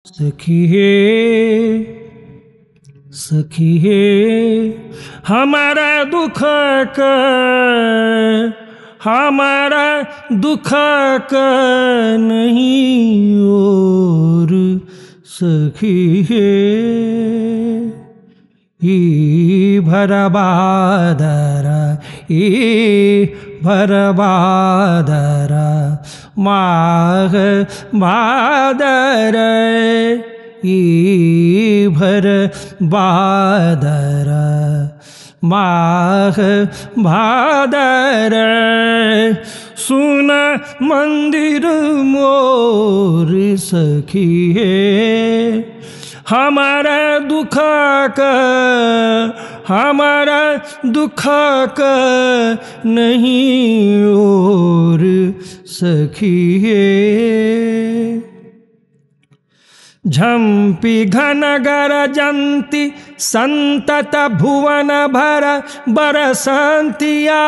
सखिए सखिए हमारा दुख का नहीं और सखिए ई भरबादरा माघ भादर ई भर बादर माघ भादर सुन मंदिर मोर सखिए हमारा दुख का नहीं और सखिए झंपी घन गरजंती संतत भुवन भर बरसंतिया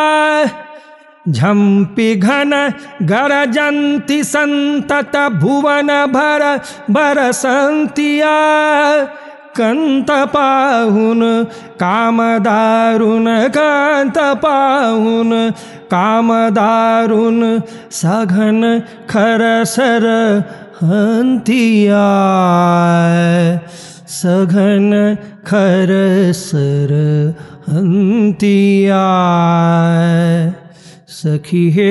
झंपी घन गरजंती संतत भुवन भर बरसंतिया कंत पाहुन कामदारुन कंत पाहुन कामदारुन सघन खरसर हंतिया सघन खरसर हंतिया सखिए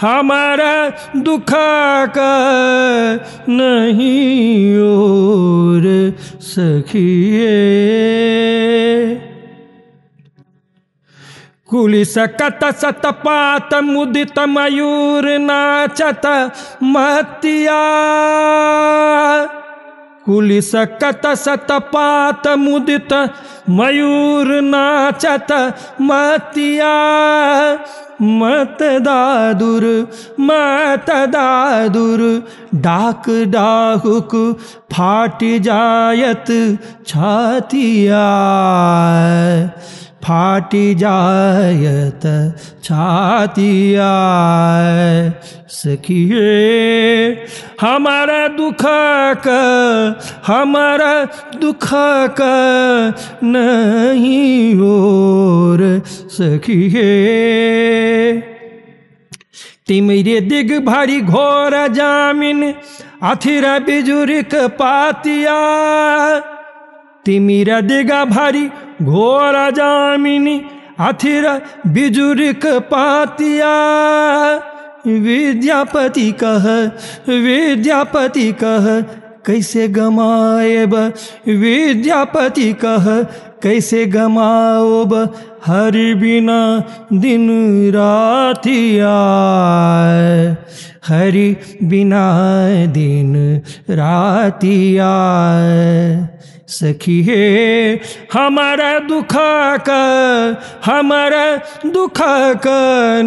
हमारा दुख का नहीं और सखिए कुलिस कत सतपात मुदित मयूर नाचत मतिया कुलिस कत सतपात मुदित मयूर नाचत मतिया मत दादुर डाक डाहुक फाट जायत छातिया फाटी जायत छातिया सखिए हमारा दुख का नहीं और सखिए तिमिरे दिग भारी घोर जामिन अथिर बिजुरिक पातिया तिमिरा दिगा भारी घोर जामिनी अथिर बिजुरिक पातिया विद्यापति कह कैसे गमाएब विद्यापति कह कैसे गमाओब हरि बिना दिन रातिया हरि बिना दिन रातिया सखिए हमारा दुख का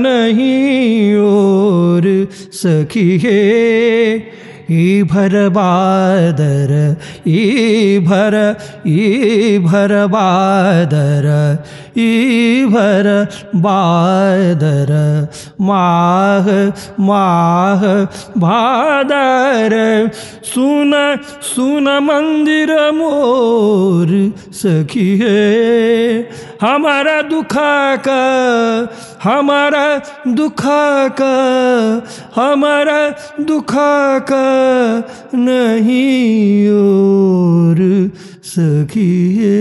नहीं और सखिए ई भर बादर ई भर बादर माह भादर सुन मंदिर मोर सखिए हमारा दुख का नहीं और सखिए